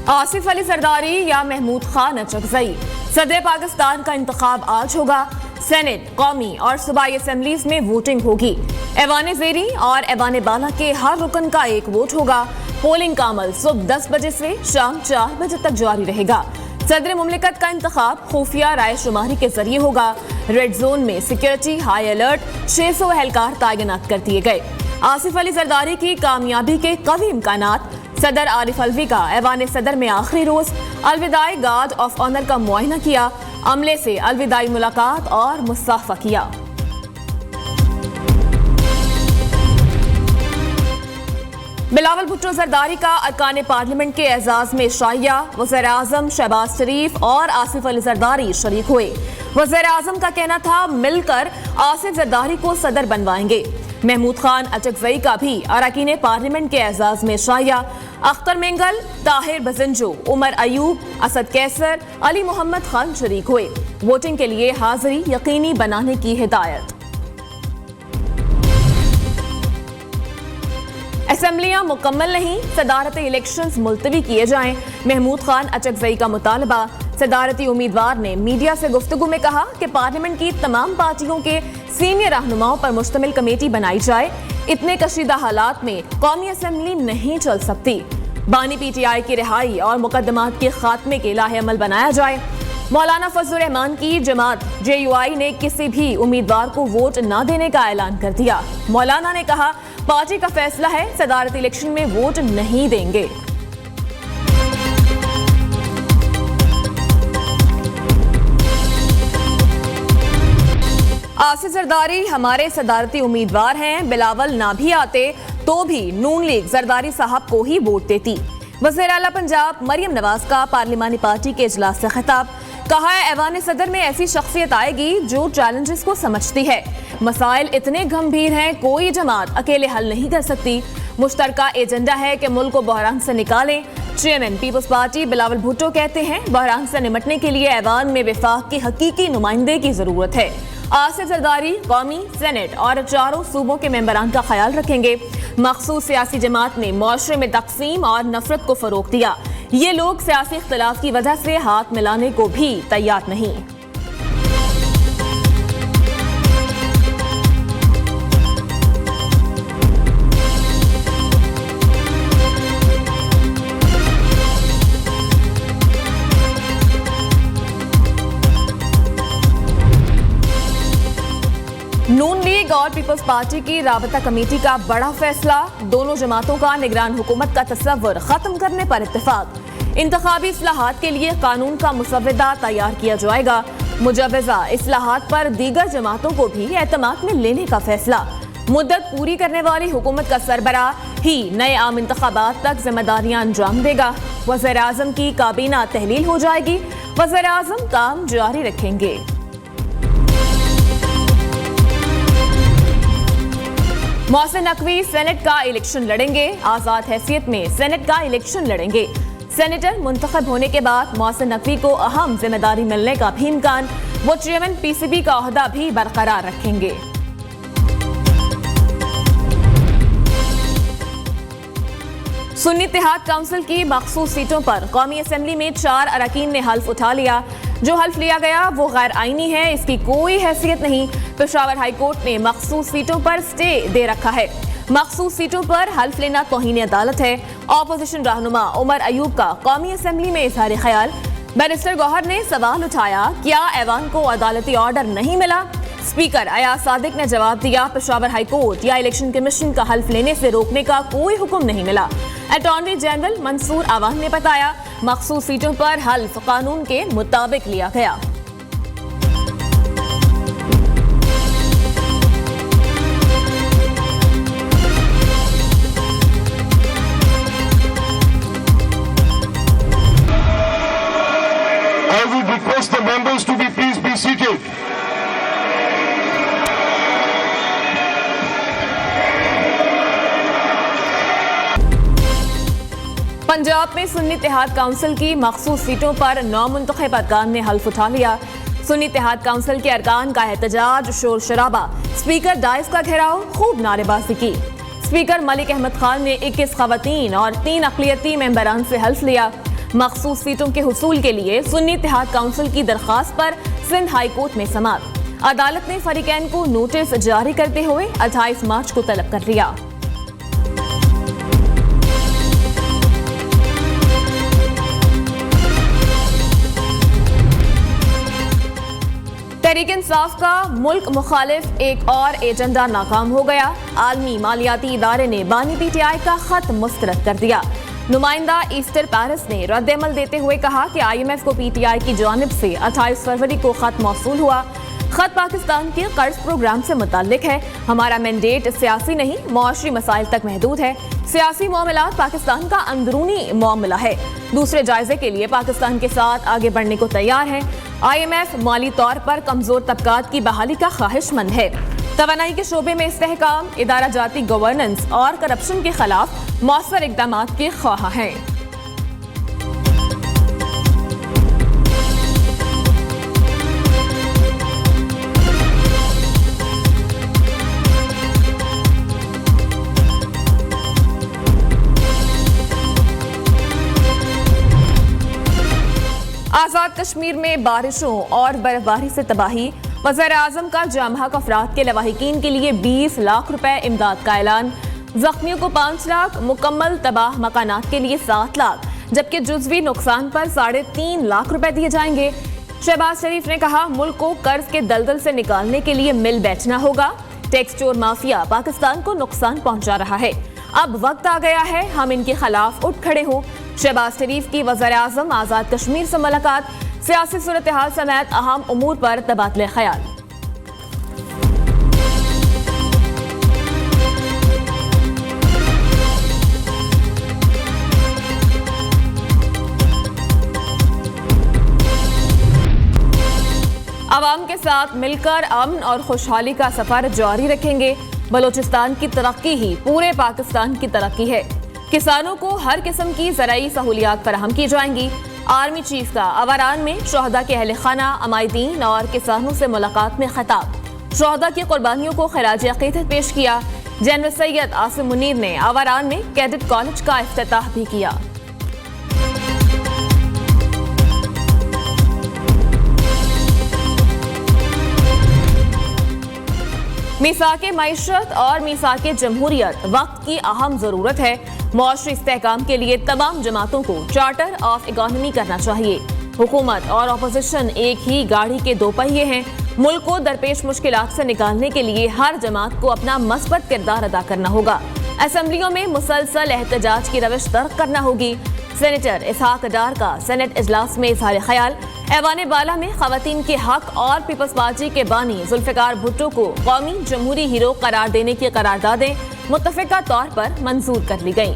आसिफ अली जरदारी या महमूद खान अचकजई। सदर पाकिस्तान का इंतखाब आज होगा। सेनेट, कौमी और सूबाई असेंबलीज में वोटिंग होगी। ऐवान ज़ेरी और ऐवान बाला के हर रुकन का एक वोट होगा। पोलिंग का अमल सुबह 10 बजे से शाम 4 बजे तक जारी रहेगा। सदर मुमलिकत का इंतखाब खुफिया राय शुमारी के जरिए होगा। रेड जोन में सिक्योरिटी हाई अलर्ट, 600 एहलकार तैनात कर दिए गए। आसिफ अली जरदारी की कामयाबी के कवी इम्कानात। सदर आरिफ अलवी का ऐवान सदर में आखिरी रोज अलविदाई गार्ड ऑफ ऑनर का मुआयना किया। अमले से अलविदाई मुलाकात और मुसाफा किया। बिलावल भुट्टो जरदारी का अरकान पार्लियामेंट के एजाज में शाइया। वज़ीर आज़म शहबाज शरीफ और आसिफ अली जरदारी शरीक हुए। वज़ीर आज़म का कहना था मिलकर आसिफ जरदारी को सदर बनवाएंगे। महमूद खान अचकजई का भी अरकान पार्लियामेंट के एजाज में शाइया। अख्तर मेंगल, ताहिर बजंजो, उमर अयूब, असद कैसर, अली मोहम्मद खान शरीक हुए। वोटिंग के लिए हाजिरी यकीनी बनाने की हिदायत। असेंबलियां मुकम्मल नहीं, सदारती इलेक्शंस मुलतवी किए जाएं। महमूद खान अचकजई का मुतालबा। सदारती उम्मीदवार ने मीडिया से गुफ्तगू में कहा कि पार्लियामेंट की तमाम पार्टियों के सीनियर रहनुमाओं पर मुश्तमिल कमेटी बनाई जाए। इतने कशीदा हालात में कौमी असेंबली नहीं चल सकती। बानी PTI की रिहाई और मुकदमात के खात्मे के लाहे अमल बनाया जाए। मौलाना फजलुर रहमान की जमात JUI ने किसी भी उम्मीदवार को वोट न देने का ऐलान कर दिया। मौलाना ने कहा पार्टी का फैसला है, सदारती इलेक्शन में वोट नहीं देंगे। आसिफ जरदारी हमारे सदारती उम्मीदवार हैं। बिलावल ना भी आते तो भी नून लीग जरदारी साहब को ही वोट देती। वज़ीर आला पंजाब मरियम नवाज का पार्लिमानी पार्टी के इजलास से खिताब। कहा है ऐवान सदर में ऐसी शख्सियत आएगी जो चैलेंजेस को समझती है। मसाइल इतने गंभीर हैं, कोई जमात अकेले हल नहीं कर सकती। मुश्तरका एजेंडा है कि मुल्क को बहरान से निकालें। चेयरमैन पीपल्स पार्टी बिलावल भुट्टो कहते हैं बहरान से निमटने के लिए ऐवान में वफाक की हकीकी नुमाइंदे की जरूरत है। आसिफ जरदारी कौमी, सेनेट और चारों सूबों के मेंबरान का ख्याल रखेंगे। मखसूस सियासी जमात ने मुआशरे में तकसीम और नफरत को फरोग दिया। ये लोग सियासी इख्तिलाफ की वजह से हाथ मिलाने को भी तैयार नहीं। नून लीग और पीपल्स पार्टी की राबता कमेटी का बड़ा फैसला। दोनों जमातों का निगरान हुकूमत का तस्वर खत्म करने पर इत्तेफाक। इंतखाबी इस्लाहात के लिए कानून का मुसव्वदा तैयार किया जाएगा। मुजव्वज़ा इस्लाहात पर दीगर जमातों को भी एतमाद में लेने का फैसला। मुद्दत पूरी करने वाली हुकूमत का सरबराह ही नए आम इंतखाबात तक जिम्मेदारियां अंजाम देगा। वज़ीर आज़म की काबीना तहलील हो जाएगी। वज़ीर आज़म काम जारी रखेंगे। मोहसिन नकवी सेनेट का इलेक्शन लड़ेंगे। आजाद हैसियत में सेनेट का इलेक्शन लड़ेंगे। सेनेटर मुंतखब होने के बाद मोहसिन नकवी को अहम जिम्मेदारी मिलने का भी इम्कान। वो चेयरमैन PCB का ओहदा भी बरकरार रखेंगे। सुन्नी इत्तेहाद काउंसिल की मखसूस सीटों पर कौमी असेंबली में 4 अरकान ने हल्फ उठा लिया। जो हल्फ लिया गया वो गैर आईनी है, इसकी कोई हैसियत नहीं। पेशावर हाई कोर्ट ने मखसूस सीटों पर स्टे दे रखा है। मखसूस सीटों पर हल्फ लेना तौहीन अदालत है। ऑपोजिशन रहनुमा उमर अयूब का कौमी असेंबली में इजहार ख्याल। बैरिस्टर गौहर ने सवाल उठाया, क्या ऐवान को अदालती ऑर्डर नहीं मिला? स्पीकर अयाज सादिक ने जवाब दिया, पेशावर हाई कोर्ट या इलेक्शन कमीशन का हल्फ लेने से रोकने का कोई हुक्म नहीं मिला। अटॉर्नी जनरल मंसूर आवान ने बताया, मखसूस सीटों पर हल्फ कानून के मुताबिक लिया गया। I would request the members to please be seated. Punjab में सुन्नी इत्तेहाद काउंसिल की मखसूस सीटों पर 9 मुंतखब अरकान ने हल्फ उठा लिया। सुन्नी इत्तेहाद काउंसिल के अरकान का एहतजाज, शोर शराबा, स्पीकर डाइस का घेराव, खूब नारेबाजी की। स्पीकर मलिक अहमद खान ने 21 खवातीन और 3 अक़लियती मेंबरान से हल्फ लिया। मखसूस सीटों के हुसूल के लिए सुन्नी इत्तेहाद काउंसिल की दरखास्त पर सिंध हाई कोर्ट में समाअत। अदालत ने फरीकैन को नोटिस जारी करते हुए 28 मार्च को तलब कर लिया। तहरीक इंसाफ का मुल्क मुखालिफ एक और एजेंडा नाकाम हो गया। आलमी मालियाती इदारे ने बानी PTI का खत मुस्तरद कर दिया। नुमाइंदा ईस्टर पेरिस ने रद्द-ए-अमल देते हुए कहा कि IMF को PTI की जानिब से 28 फरवरी को खत मौसूल हुआ। खत पाकिस्तान के कर्ज प्रोग्राम से मुताल्लिक है। हमारा मैंडेट सियासी नहीं, मुआशरी मसाइल तक महदूद है। सियासी मामलात पाकिस्तान का अंदरूनी मामला है। दूसरे जायजे के लिए पाकिस्तान के साथ आगे बढ़ने को तैयार है। IMF माली तौर पर कमजोर तबकात की बहाली का ख्वाहिशमंद है। तवानाई के शोबे में इस्तेहकाम, इदारा जाती गवर्नेंस और करप्शन के खिलाफ मौसर इकदाम के ख्वाह हैं। आजाद कश्मीर में बारिशों और बर्फबारी से तबाही। वज़ीर आज़म का जामहक अफराद के लवाहिकीन के लिए 20 लाख रुपए इमदाद का ऐलान। जख्मियों को 5 लाख, मुकम्मल तबाह मकानात के लिए 7 लाख, जबकि जुज़वी नुकसान पर 3.5 लाख रुपए दिए जाएंगे। शहबाज शरीफ ने कहा, मुल्क को कर्ज के दलदल से निकालने के लिए मिल बैठना होगा। टैक्स चोर माफिया पाकिस्तान को नुकसान पहुंचा रहा है। अब वक्त आ गया है हम इनके खिलाफ उठ खड़े हों। शहबाज शरीफ की वज़ीर आज़म आज़ाद कश्मीर से मुलाकात, सियासी सूरत हाल समेत अहम उमूर पर तबादले ख्याल। अवाम के साथ मिलकर अमन और खुशहाली का सफर जारी रखेंगे। बलोचिस्तान की तरक्की ही पूरे पाकिस्तान की तरक्की है। किसानों को हर किस्म की ज़राई सहूलियात फराहम की जाएंगी। आर्मी चीफ का अवारान में शोहदा के अहले खाना, अमायदीन और किसानों से मुलाकात में खिताब। शोहदा की कुर्बानियों को खराज अकीदत पेश किया। जनरल सैयद आसिम मुनीर ने अवारान में कैडेट कॉलेज का इफ्तिताह भी किया। मीसाके मईशत और मीसाके जमहूरियत वक्त की अहम जरूरत है। मुआशरी इस्तेहकाम के लिए तमाम जमातों को चार्टर ऑफ इकोनॉमी करना चाहिए। हुकूमत और अपोजिशन एक ही गाड़ी के दो पहिए हैं। मुल्क को दरपेश मुश्किलात से निकालने के लिए हर जमात को अपना मस्बत किरदार अदा करना होगा। असेंबलियों में मुसलसल एहतजाज की रविश तर्क करना होगी। सेनेटर इसहाक डार का सेनेट इजलास में इजहार ख्याल। ऐवान बाला में खवातीन के हक और पीपल्स पार्टी के बानी जुल्फिकार भुट्टो को कौमी जमहूरी हीरो करार देने की करारदादें मुत्तफिका तौर पर मंजूर कर ली गईं।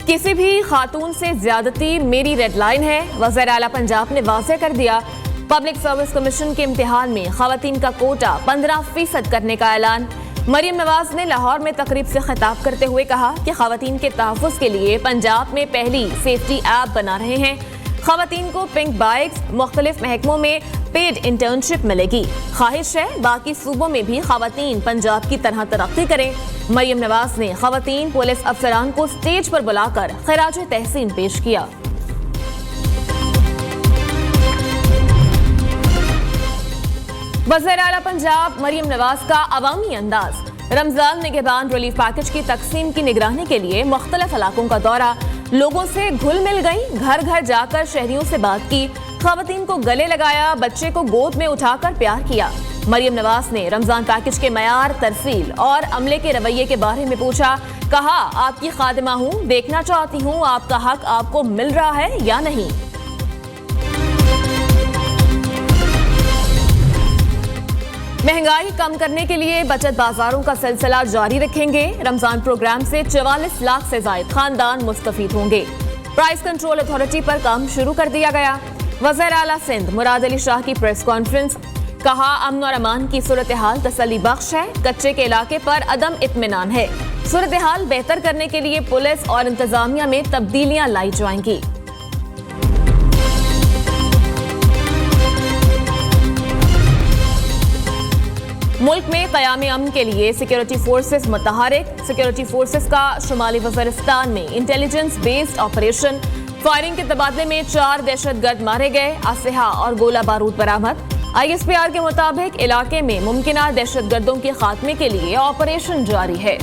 किसी भी खातून से ज्यादती मेरी रेड लाइन है, वज़ीर आला पंजाब ने वाज़ेह कर दिया। पब्लिक सर्विस कमीशन के इम्तिहान में खवातीन का कोटा 15% करने का ऐलान। मरियम नवाज ने लाहौर में तकरीब से खिताब करते हुए कहा कि खवातीन के तहफ़्फ़ुज़ के लिए पंजाब में पहली सेफ्टी ऐप बना रहे हैं। खवातीन को पिंक बाइक्स, मुख्तलिफ महकमों में पेड इंटर्नशिप मिलेगी। ख्वाहिश है बाकी सूबों में भी खवातीन पंजाब की तरह तरक्की करें। मरियम नवाज ने खवातीन पुलिस अफसरान को स्टेज पर बुलाकर खिराज तहसीन पेश किया। वज़ीर आला पंजाब मरियम नवाज का अवामी अंदाज। रमजान निगहबान रिलीफ पैकेज की तकसीम की निगरानी के लिए मुख्तलिफ इलाकों का दौरा। लोगों से घुल मिल गई, घर घर जाकर शहरियों से बात की, खवातीन को गले लगाया, बच्चे को गोद में उठाकर प्यार किया। मरियम नवाज ने रमजान पैकेज के मयार, तरसील और अमले के रवैये के बारे में पूछा। कहा, आपकी खादिमा हूँ, देखना चाहती हूँ आपका हक आपको मिल रहा है या नहीं। महंगाई कम करने के लिए बचत बाजारों का सिलसिला जारी रखेंगे। रमजान प्रोग्राम से 44 लाख से ज्यादा खानदान मुस्तफीद होंगे। प्राइस कंट्रोल अथॉरिटी पर काम शुरू कर दिया गया। वज़ीर आला सिंध मुराद अली शाह की प्रेस कॉन्फ्रेंस। कहा, अमन और अमान की सूरत हाल तसल्ली बख्श है, कच्चे के इलाके पर अदम इत्मीनान है। सूरत हाल बेहतर करने के लिए पुलिस और इंतजामिया में तब्दीलियां लाई जाएंगी। मुल्क में क़याम अमन के लिए सिक्योरिटी फोर्सेस मुतहरिक। सिक्योरिटी फोर्सेस का शुमाली वज़ीरिस्तान में इंटेलिजेंस बेस्ड ऑपरेशन। फायरिंग के तबादले में 4 दहशतगर्द मारे गए। असलहा और गोला बारूद बरामद। ISPR के मुताबिक इलाके में मुमकिना दहशतगर्दों के खात्मे के लिए ऑपरेशन जारी है।